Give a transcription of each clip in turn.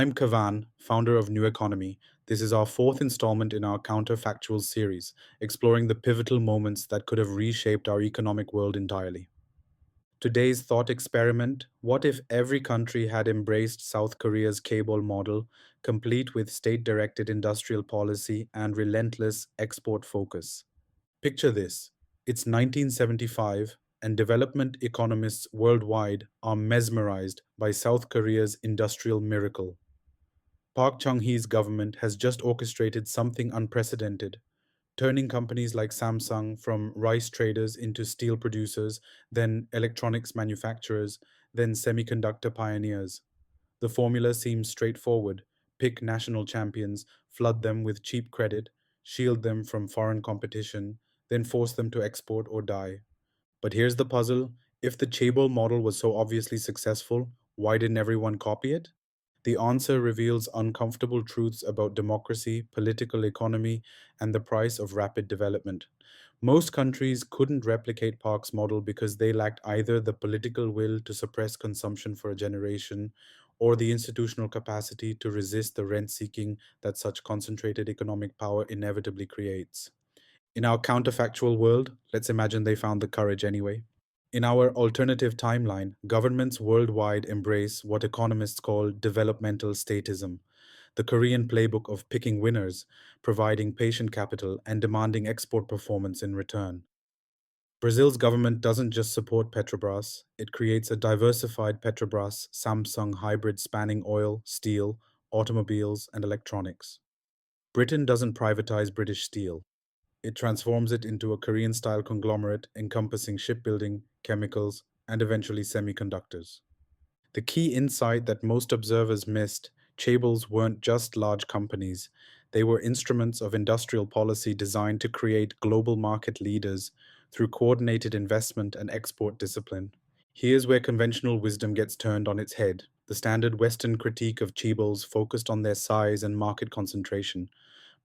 I'm Kavan, founder of Nueconomy. This is our fourth installment in our Counterfactuals series, exploring the pivotal moments that could have reshaped our economic world entirely. Today's thought experiment: what if every country had embraced South Korea's Chaebol model, complete with state directed industrial policy and relentless export focus? Picture this: it's 1975, and development economists worldwide are mesmerized by South Korea's industrial miracle. Park Chung-hee's government has just orchestrated something unprecedented, turning companies like Samsung from rice traders into steel producers, then electronics manufacturers, then semiconductor pioneers. The formula seems straightforward: pick national champions, flood them with cheap credit, shield them from foreign competition, then force them to export or die. But here's the puzzle: if the Chaebol model was so obviously successful, why didn't everyone copy it? The answer reveals uncomfortable truths about democracy, political economy, and the price of rapid development. Most countries couldn't replicate Park's model because they lacked either the political will to suppress consumption for a generation or the institutional capacity to resist the rent seeking that such concentrated economic power inevitably creates. In our counterfactual world, let's imagine they found the courage anyway. In our alternative timeline, governments worldwide embrace what economists call developmental statism, the Korean playbook of picking winners, providing patient capital, and demanding export performance in return. Brazil's government doesn't just support Petrobras, it creates a diversified Petrobras Samsung hybrid spanning oil, steel, automobiles, and electronics. Britain doesn't privatize British steel. It transforms it into a Korean style conglomerate encompassing shipbuilding, chemicals, and eventually semiconductors. The key insight that most observers missed: Chaebols weren't just large companies, they were instruments of industrial policy designed to create global market leaders through coordinated investment and export discipline. Here's where conventional wisdom gets turned on its head. The standard Western critique of Chaebols focused on their size and market concentration.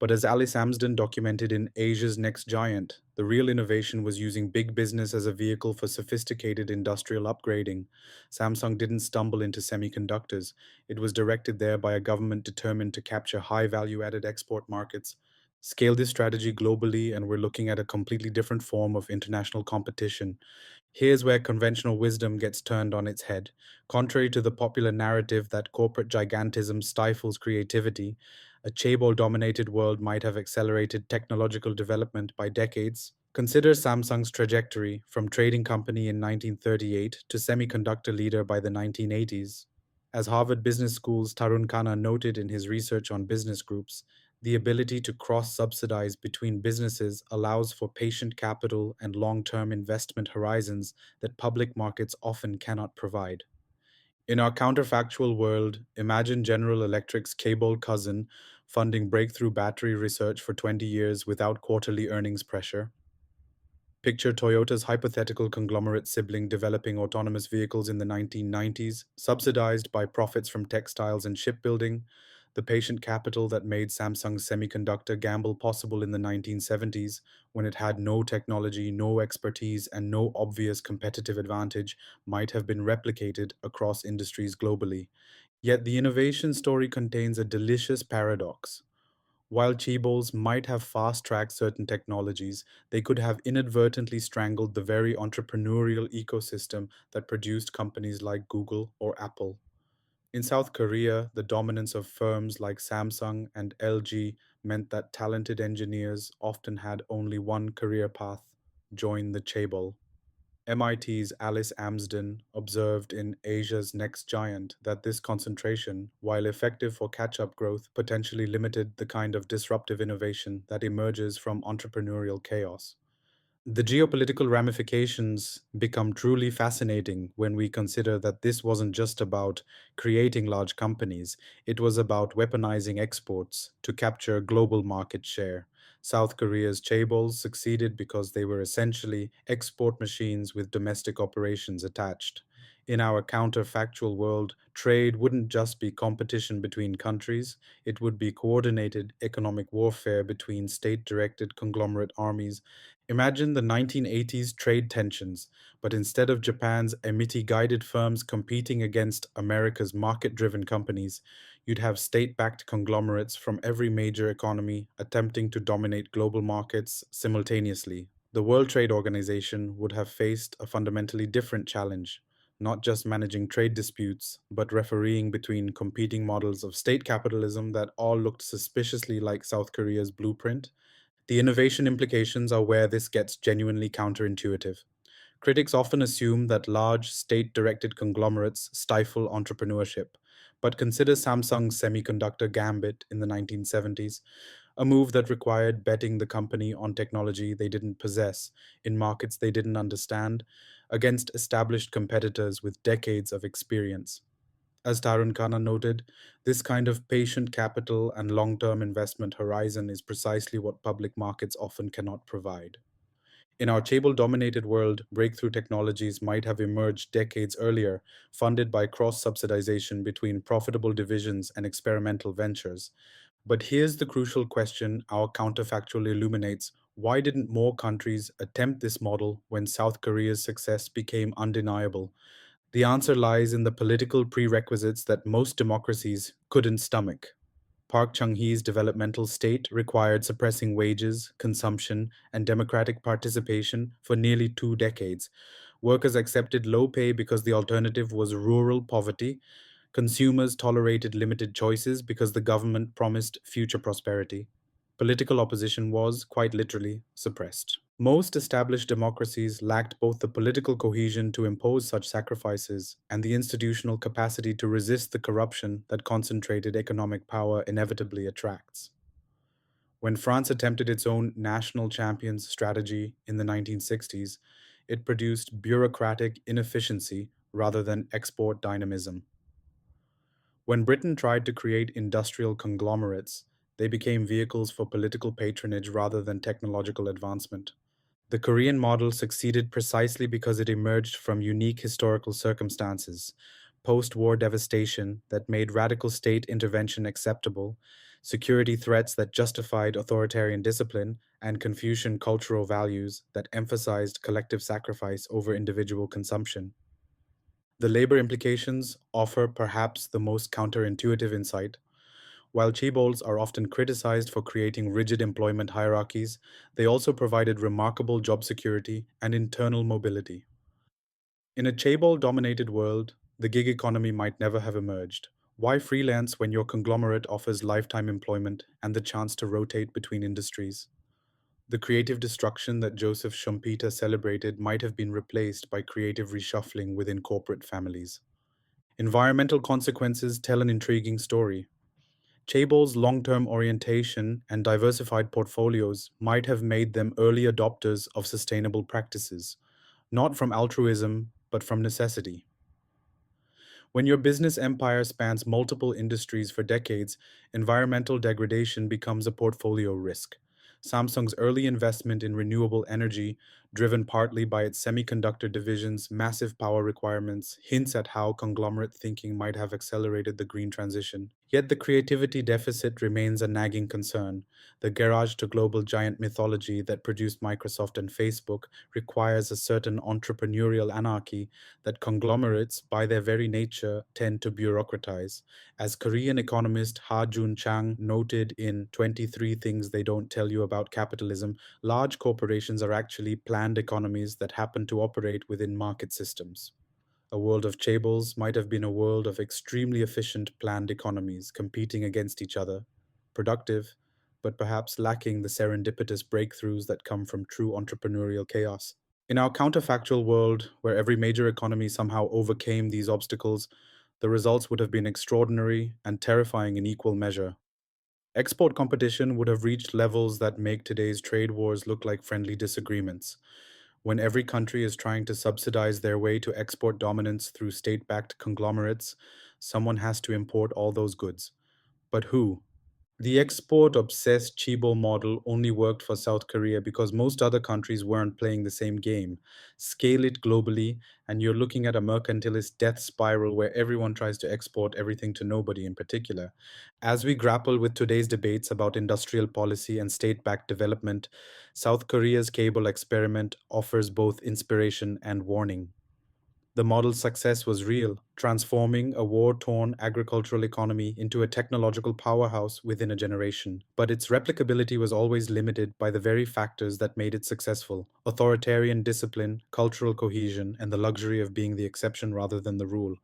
But as Alice Amsden documented in Asia's Next Giant, the real innovation was using big business as a vehicle for sophisticated industrial upgrading. Samsung didn't stumble into semiconductors, it was directed there by a government determined to capture high value added export markets. Scale this strategy globally, and we're looking at a completely different form of international competition. Here's where conventional wisdom gets turned on its head. Contrary to the popular narrative that corporate gigantism stifles creativity, a Chaebol dominated world might have accelerated technological development by decades. Consider Samsung's trajectory from trading company in 1938 to semiconductor leader by the 1980s. As Harvard Business School's Tarun Khanna noted in his research on business groups, the ability to cross subsidize between businesses allows for patient capital and long term investment horizons that public markets often cannot provide. In our counterfactual world, imagine General Electric's Cable cousin funding breakthrough battery research for 20 years without quarterly earnings pressure. Picture Toyota's hypothetical conglomerate sibling developing autonomous vehicles in the 1990s, subsidized by profits from textiles and shipbuilding, the patient capital that made Samsung's semiconductor gamble possible in the 1970s, when it had no technology, no expertise, and no obvious competitive advantage, might have been replicated across industries globally. Yet the innovation story contains a delicious paradox. While Chaebols might have fast tracked certain technologies, they could have inadvertently strangled the very entrepreneurial ecosystem that produced companies like Google or Apple. In South Korea, the dominance of firms like Samsung and LG meant that talented engineers often had only one career path: join the Chaebol. MIT's Alice Amsden observed in Asia's Next Giant that this concentration, while effective for catch up growth, potentially limited the kind of disruptive innovation that emerges from entrepreneurial chaos. The geopolitical ramifications become truly fascinating when we consider that this wasn't just about creating large companies, it was about weaponizing exports to capture global market share. South Korea's chaebols succeeded because they were essentially export machines with domestic operations attached. In our counterfactual world, trade wouldn't just be competition between countries, it would be coordinated economic warfare between state directed conglomerate armies. Imagine the 1980s trade tensions, but instead of Japan's Emiti guided firms competing against America's market driven companies, You'd have state backed conglomerates from every major economy attempting to dominate global markets simultaneously. The World Trade Organization would have faced a fundamentally different challenge, not just managing trade disputes, but refereeing between competing models of state capitalism that all looked suspiciously like South Korea's blueprint. The innovation implications are where this gets genuinely counterintuitive. Critics often assume that large, state directed conglomerates stifle entrepreneurship, but consider Samsung's semiconductor gambit in the 1970s, a move that required betting the company on technology they didn't possess in markets they didn't understand against established competitors with decades of experience. As Tarun Khanna noted, this kind of patient capital and long term investment horizon is precisely what public markets often cannot provide. In our Chaebol dominated world, breakthrough technologies might have emerged decades earlier, funded by cross subsidization between profitable divisions and experimental ventures. But here's the crucial question our counterfactual illuminates: why didn't more countries attempt this model when South Korea's success became undeniable? The answer lies in the political prerequisites that most democracies couldn't stomach. Park Chung-hee's developmental state required suppressing wages, consumption, and democratic participation for nearly 2 decades. Workers accepted low pay because the alternative was rural poverty. Consumers tolerated limited choices because the government promised future prosperity. Political opposition was, quite literally, suppressed. Most established democracies lacked both the political cohesion to impose such sacrifices and the institutional capacity to resist the corruption that concentrated economic power inevitably attracts. When France attempted its own national champions strategy in the 1960s, it produced bureaucratic inefficiency rather than export dynamism. When Britain tried to create industrial conglomerates, they became vehicles for political patronage rather than technological advancement. The Korean model succeeded precisely because it emerged from unique historical circumstances: post war devastation that made radical state intervention acceptable, security threats that justified authoritarian discipline, and Confucian cultural values that emphasized collective sacrifice over individual consumption. The labor implications offer perhaps the most counterintuitive insight. While chaebols are often criticized for creating rigid employment hierarchies, they also provided remarkable job security and internal mobility. In a chaebol dominated world, the gig economy might never have emerged. Why freelance when your conglomerate offers lifetime employment and the chance to rotate between industries? The creative destruction that Joseph Schumpeter celebrated might have been replaced by creative reshuffling within corporate families. Environmental consequences tell an intriguing story. Chaeble's long term orientation and diversified portfolios might have made them early adopters of sustainable practices, not from altruism, but from necessity. When your business empire spans multiple industries for decades, environmental degradation becomes a portfolio risk. Samsung's early investment in renewable energy, driven partly by its semiconductor division's massive power requirements, hints at how conglomerate thinking might have accelerated the green transition. Yet the creativity deficit remains a nagging concern. The garage to global giant mythology that produced Microsoft and Facebook requires a certain entrepreneurial anarchy that conglomerates, by their very nature, tend to bureaucratize. As Korean economist Ha Jun Chang noted in 23 Things They Don't Tell You About Capitalism, large corporations are actually planned economies that happen to operate within market systems. A world of chaebols might have been a world of extremely efficient planned economies competing against each other, productive, but perhaps lacking the serendipitous breakthroughs that come from true entrepreneurial chaos. In our counterfactual world, where every major economy somehow overcame these obstacles, the results would have been extraordinary and terrifying in equal measure. Export competition would have reached levels that make today's trade wars look like friendly disagreements. When every country is trying to subsidize their way to export dominance through state backed conglomerates, someone has to import all those goods. But who? The export obsessed Chibo model only worked for South Korea because most other countries weren't playing the same game. Scale it globally, and you're looking at a mercantilist death spiral where everyone tries to export everything to nobody in particular. As we grapple with today's debates about industrial policy and state backed development, South Korea's cable experiment offers both inspiration and warning. The model's success was real, transforming a war torn agricultural economy into a technological powerhouse within a generation. But its replicability was always limited by the very factors that made it successful: authoritarian discipline, cultural cohesion, and the luxury of being the exception rather than the rule.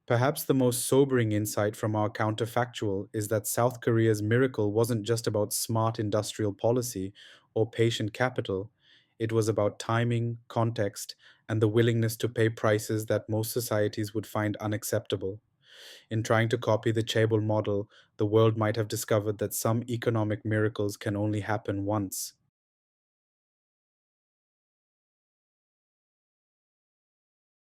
Perhaps the most sobering insight from our counterfactual is that South Korea's miracle wasn't just about smart industrial policy or patient capital. It was about timing, context, and the willingness to pay prices that most societies would find unacceptable. In trying to copy the Chaebol model, the world might have discovered that some economic miracles can only happen once.